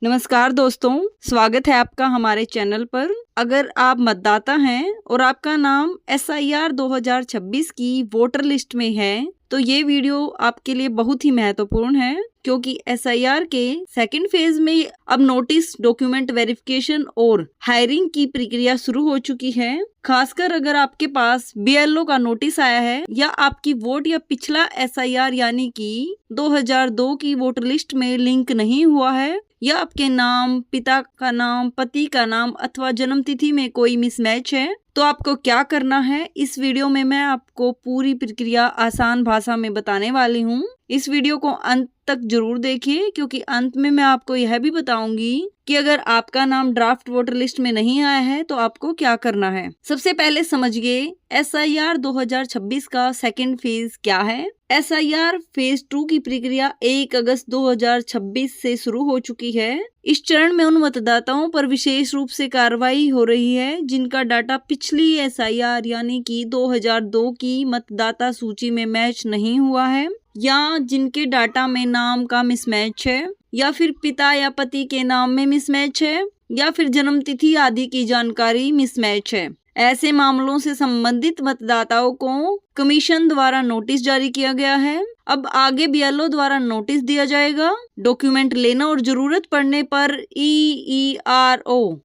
नमस्कार दोस्तों, स्वागत है आपका हमारे चैनल पर। अगर आप मतदाता हैं और आपका नाम SIR 2026 की वोटर लिस्ट में है तो ये वीडियो आपके लिए बहुत ही महत्वपूर्ण है, क्योंकि SIR के सेकंड फेज में अब नोटिस, डॉक्यूमेंट वेरिफिकेशन और हायरिंग की प्रक्रिया शुरू हो चुकी है। खासकर अगर आपके पास BLO का नोटिस आया है या आपकी वोट या पिछला SIR यानी कि 2002 की वोटर लिस्ट में लिंक नहीं हुआ है, या आपके नाम, पिता का नाम, पति का नाम अथवा जन्म तिथि में कोई मिसमैच है, तो आपको क्या करना है इस वीडियो में मैं आपको पूरी प्रक्रिया आसान भाषा में बताने वाली हूँ। इस वीडियो को अंत तक जरूर देखिए, क्योंकि अंत में मैं आपको यह भी बताऊंगी कि अगर आपका नाम ड्राफ्ट वोटर लिस्ट में नहीं आया है तो आपको क्या करना है। सबसे पहले समझिए SIR 2026 का सेकंड फेज क्या है। SIR फेज 2 की प्रक्रिया 1 अगस्त 2026 से शुरू हो चुकी है। इस चरण में उन मतदाताओं पर विशेष रूप से कार्रवाई हो रही है जिनका डाटा पिछली SIR यानी कि 2002 की मतदाता सूची में मैच नहीं हुआ है, या जिनके डाटा में नाम का मिसमैच है, या फिर पिता या पति के नाम में मिसमैच है, या फिर जन्म तिथि आदि की जानकारी मिसमैच है। ऐसे मामलों से संबंधित मतदाताओं को कमीशन द्वारा नोटिस जारी किया गया है। अब आगे BLO द्वारा नोटिस दिया जाएगा। डॉक्यूमेंट लेना और जरूरत पड़ने पर AERO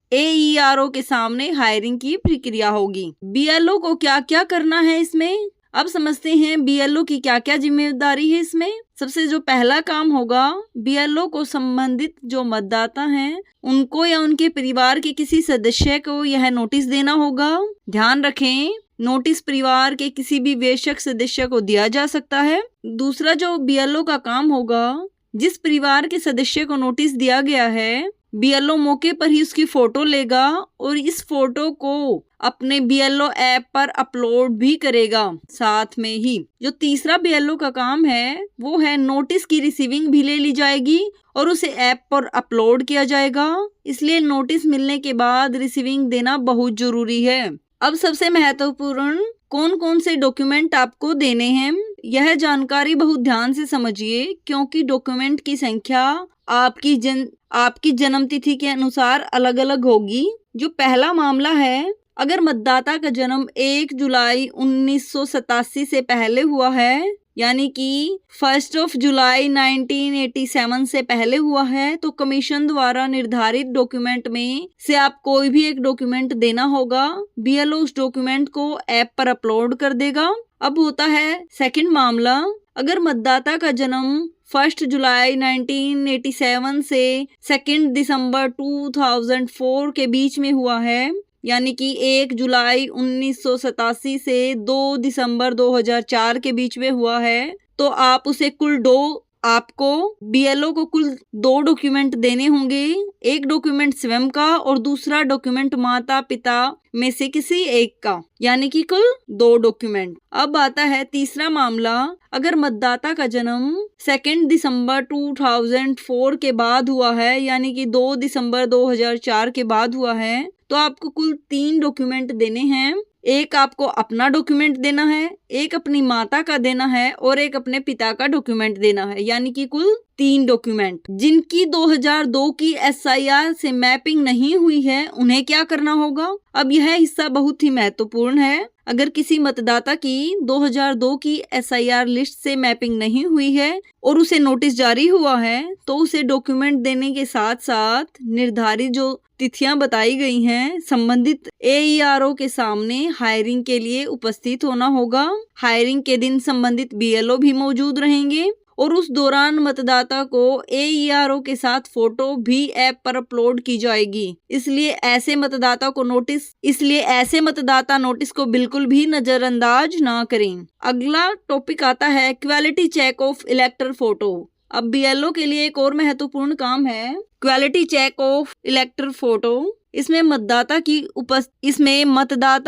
के सामने हायरिंग की प्रक्रिया होगी। BLO को क्या क्या करना है इसमें, अब समझते हैं BLO की क्या क्या जिम्मेदारी है इसमें। सबसे जो पहला काम होगा, BLO को संबंधित जो मतदाता हैं उनको या उनके परिवार के किसी सदस्य को यह नोटिस देना होगा। ध्यान रखें, नोटिस परिवार के किसी भी वयस्क सदस्य को दिया जा सकता है। दूसरा जो BLO का काम होगा, जिस परिवार के सदस्य को नोटिस दिया गया है BLO मौके पर ही उसकी फोटो लेगा और इस फोटो को अपने BLO ऐप पर अपलोड भी करेगा। साथ में ही जो तीसरा BLO का काम है वो है नोटिस की रिसीविंग भी ले ली जाएगी और उसे ऐप पर अपलोड किया जाएगा। इसलिए नोटिस मिलने के बाद रिसीविंग देना बहुत जरूरी है। अब सबसे महत्वपूर्ण कौन कौन से डॉक्यूमेंट आपको देने हैं, यह जानकारी बहुत ध्यान से समझिए, क्योंकि डॉक्यूमेंट की संख्या आपकी जन्म तिथि के अनुसार अलग अलग होगी। जो पहला मामला है, अगर मतदाता का जन्म 1 जुलाई 1987 से पहले हुआ है, यानी कि 1 जुलाई 1987 से पहले हुआ है, तो कमीशन द्वारा निर्धारित डॉक्यूमेंट में से आप कोई भी एक डॉक्यूमेंट देना होगा। BLO उस डॉक्यूमेंट को ऐप पर अपलोड कर देगा। अब होता है सेकंड मामला, अगर मतदाता का जन्म 1 जुलाई 1987 से 2 दिसंबर 2004 के बीच में हुआ है, यानी कि 1 जुलाई 1987 से 2 दिसंबर 2004 के बीच में हुआ है, तो आपको BLO को कुल 2 डॉक्यूमेंट देने होंगे। एक डॉक्यूमेंट स्वयं का और दूसरा डॉक्यूमेंट माता पिता में से किसी एक का, यानी कि कुल 2 डॉक्यूमेंट। अब आता है तीसरा मामला, अगर मतदाता का जन्म 2 दिसंबर 2004 के बाद हुआ है, यानी कि 2 दिसंबर 2004 के बाद हुआ है, तो आपको कुल 3 डॉक्यूमेंट देने हैं। एक आपको अपना डॉक्यूमेंट देना है, एक अपनी माता का देना है और एक अपने पिता का डॉक्यूमेंट देना है, यानी कि कुल 3 डॉक्यूमेंट। जिनकी 2002 की SIR से मैपिंग नहीं हुई है उन्हें क्या करना होगा। अब यह हिस्सा बहुत ही महत्वपूर्ण है। अगर किसी मतदाता की 2002 की SIR लिस्ट से मैपिंग नहीं हुई है और उसे नोटिस जारी हुआ है, तो उसे डॉक्यूमेंट देने के साथ साथ निर्धारित जो तिथियां बताई गई हैं संबंधित AERO के सामने हायरिंग के लिए उपस्थित होना होगा। हायरिंग के दिन संबंधित BLO भी मौजूद रहेंगे और उस दौरान मतदाता को AERO के साथ फोटो भी ऐप पर अपलोड की जाएगी। इसलिए ऐसे मतदाता नोटिस को बिल्कुल भी नजरअंदाज ना करें। अगला टॉपिक आता है quality check of elector photo. अब BLO के लिए एक और महत्वपूर्ण काम है quality check of elector photo. इसमें मतदाता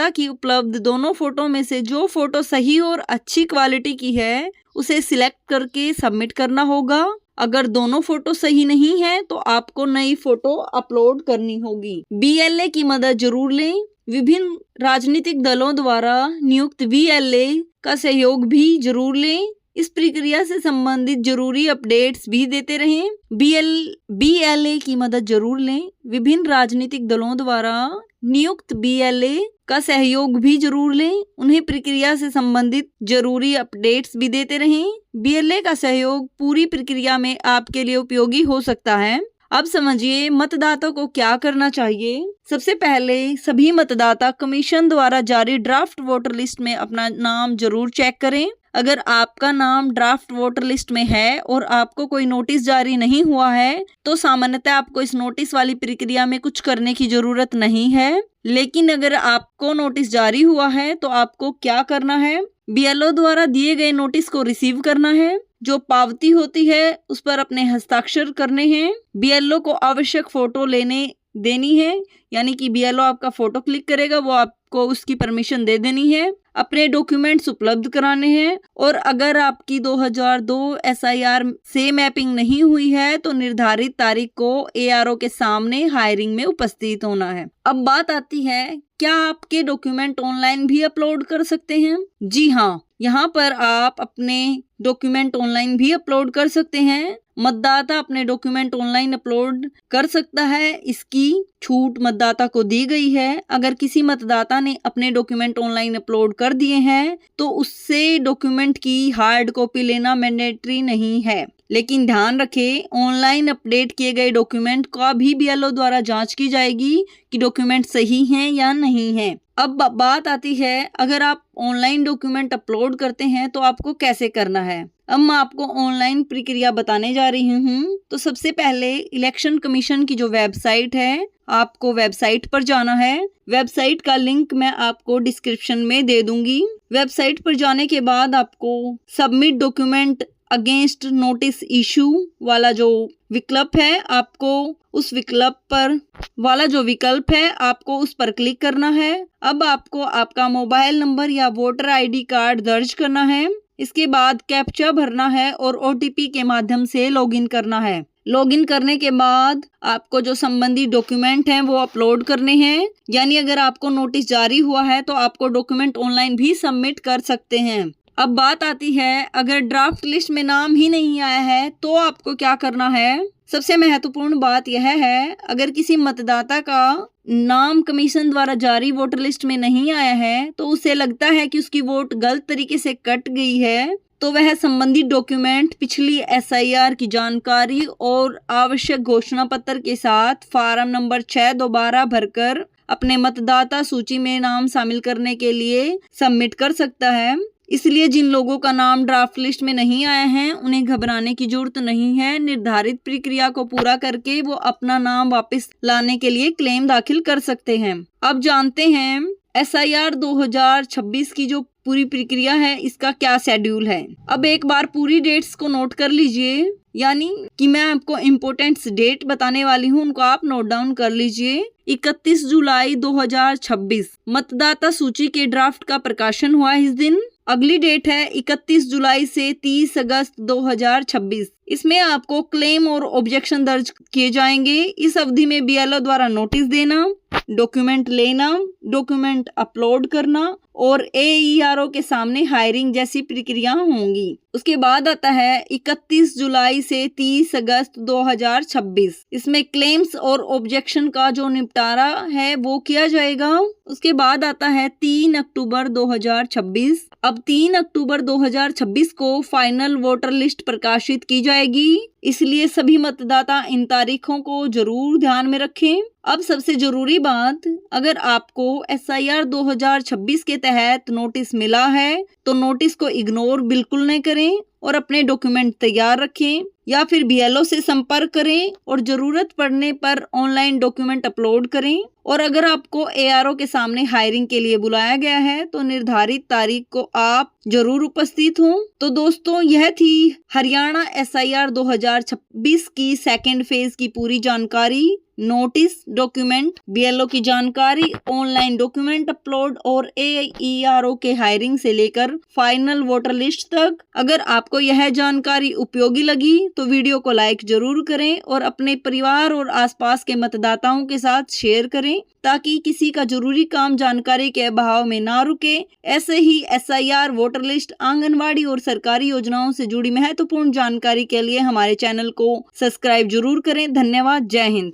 की उपलब्ध दोनों फोटो में से जो फोटो सही और अच्छी क्वालिटी की है उसे सिलेक्ट करके सबमिट करना होगा। अगर दोनों फोटो सही नहीं है तो आपको नई फोटो अपलोड करनी होगी। BLA की मदद जरूर लें। विभिन्न राजनीतिक दलों द्वारा नियुक्त BLA का सहयोग भी जरूर लें। इस प्रक्रिया से संबंधित जरूरी अपडेट्स भी देते रहें। BLA की मदद जरूर लें। विभिन्न राजनीतिक दलों द्वारा नियुक्त BLA का सहयोग भी जरूर लें। उन्हें प्रक्रिया से संबंधित जरूरी अपडेट्स भी देते रहें। BLA का सहयोग पूरी प्रक्रिया में आपके लिए उपयोगी हो सकता है। अब समझिए मतदाता को क्या करना चाहिए। सबसे पहले सभी मतदाता कमीशन द्वारा जारी ड्राफ्ट वोटर लिस्ट में अपना नाम जरूर चेक करें। अगर आपका नाम ड्राफ्ट वोटर लिस्ट में है और आपको कोई नोटिस जारी नहीं हुआ है तो सामान्यतः आपको इस नोटिस वाली प्रक्रिया में कुछ करने की जरूरत नहीं है। लेकिन अगर आपको नोटिस जारी हुआ है तो आपको क्या करना है, BLO द्वारा दिए गए नोटिस को रिसीव करना है। जो पावती होती है उस पर अपने हस्ताक्षर करने हैं। BLO को आवश्यक फोटो लेने देनी है, यानी कि BLO आपका फोटो क्लिक करेगा, वो आपको उसकी परमिशन दे देनी है। अपने डॉक्यूमेंट्स उपलब्ध कराने हैं और अगर आपकी 2002 SIR से मैपिंग नहीं हुई है तो निर्धारित तारीख को ARO के सामने हायरिंग में उपस्थित होना है। अब बात आती है, क्या आपके डॉक्यूमेंट ऑनलाइन भी अपलोड कर सकते हैं? जी हाँ, यहाँ पर आप अपने डॉक्यूमेंट ऑनलाइन भी अपलोड कर सकते हैं। मतदाता अपने डॉक्यूमेंट ऑनलाइन अपलोड कर सकता है, इसकी छूट मतदाता को दी गई है। अगर किसी मतदाता ने अपने डॉक्यूमेंट ऑनलाइन अपलोड कर दिए हैं तो उससे डॉक्यूमेंट की हार्ड कॉपी लेना मैंडेटरी नहीं है। लेकिन ध्यान रखें, ऑनलाइन अपडेट किए गए डॉक्यूमेंट का भी BLO द्वारा जांच की जाएगी कि डॉक्यूमेंट सही हैं या नहीं हैं। अब बात आती है, अगर आप ऑनलाइन डॉक्यूमेंट अपलोड करते हैं तो आपको कैसे करना है। अब मैं आपको ऑनलाइन प्रक्रिया बताने जा रही हूँ। तो सबसे पहले इलेक्शन कमीशन की जो वेबसाइट है, आपको वेबसाइट पर जाना है। वेबसाइट का लिंक मैं आपको डिस्क्रिप्शन में दे दूंगी। वेबसाइट पर जाने के बाद आपको submit document against notice issue वाला जो विकल्प है, आपको उस विकल्प पर वाला जो विकल्प है आपको उस पर क्लिक करना है। अब आपको आपका मोबाइल नंबर या वोटर ID कार्ड दर्ज करना है। इसके बाद कैप्चा भरना है और OTP के माध्यम से लॉगिन करना है। लॉगिन करने के बाद आपको जो संबंधित डॉक्यूमेंट हैं वो अपलोड करने हैं। यानी अगर आपको नोटिस जारी हुआ है तो आपको डॉक्यूमेंट ऑनलाइन भी सबमिट कर सकते हैं। अब बात आती है, अगर ड्राफ्ट लिस्ट में नाम ही नहीं आया है तो आपको क्या करना है। सबसे महत्वपूर्ण बात यह है, अगर किसी मतदाता का नाम कमीशन द्वारा जारी वोटर लिस्ट में नहीं आया है तो उसे लगता है कि उसकी वोट गलत तरीके से कट गई है तो वह संबंधित डॉक्यूमेंट, पिछली SIR की जानकारी और आवश्यक घोषणा पत्र के साथ फॉर्म नंबर 6 दोबारा भरकर अपने मतदाता सूची में नाम शामिल करने के लिए सबमिट कर सकता है। इसलिए जिन लोगों का नाम ड्राफ्ट लिस्ट में नहीं आया है उन्हें घबराने की जरूरत नहीं है। निर्धारित प्रक्रिया को पूरा करके वो अपना नाम वापस लाने के लिए क्लेम दाखिल कर सकते हैं। अब जानते हैं SIR 2026 की जो पूरी प्रक्रिया है इसका क्या शेड्यूल है। अब एक बार पूरी डेट्स को नोट कर लीजिए, यानी कि मैं आपको इम्पोर्टेंट डेट बताने वाली हूँ, उनको आप नोट डाउन कर लीजिए। 31 जुलाई 2026 मतदाता सूची के ड्राफ्ट का प्रकाशन हुआ इस दिन। अगली डेट है 31 जुलाई से 30 अगस्त 2026। इसमें आपको क्लेम और ऑब्जेक्शन दर्ज किए जाएंगे। इस अवधि में BLO द्वारा नोटिस देना, डॉक्यूमेंट लेना, डॉक्यूमेंट अपलोड करना और AERO के सामने हायरिंग जैसी प्रक्रिया होंगी। उसके बाद आता है 31 जुलाई से 30 अगस्त 2026। इसमें क्लेम्स और ऑब्जेक्शन का जो निपटारा है वो किया जाएगा। उसके बाद आता है 3 अक्टूबर 2026। अब 3 अक्टूबर 2026 को फाइनल वोटर लिस्ट प्रकाशित की जाएगी, इसलिए सभी मतदाता इन तारीखों को जरूर ध्यान में रखें। अब सबसे जरूरी बात, अगर आपको SIR 2026 के तहत नोटिस मिला है तो नोटिस को इग्नोर बिल्कुल न करें और अपने डॉक्यूमेंट तैयार रखें या फिर BLO से संपर्क करें और जरूरत पड़ने पर ऑनलाइन डॉक्यूमेंट अपलोड करें। और अगर आपको ARO के सामने हायरिंग के लिए बुलाया गया है तो निर्धारित तारीख को आप जरूर उपस्थित हों। तो दोस्तों, यह थी हरियाणा SIR 2026 की सेकेंड फेज की पूरी जानकारी। नोटिस डॉक्यूमेंट, बीएलओ की जानकारी, ऑनलाइन डॉक्यूमेंट अपलोड और AERO के हायरिंग से लेकर फाइनल वोटर लिस्ट तक। अगर आपको यह जानकारी उपयोगी लगी तो वीडियो को लाइक जरूर करें और अपने परिवार और आसपास के मतदाताओं के साथ शेयर करें ताकि किसी का जरूरी काम जानकारी के अभाव में ना रुके। ऐसे ही SIR, वोटर लिस्ट, आंगनवाड़ी और सरकारी योजनाओं से जुड़ी महत्वपूर्ण जानकारी के लिए हमारे चैनल को सब्सक्राइब जरूर करें। धन्यवाद। जय हिंद।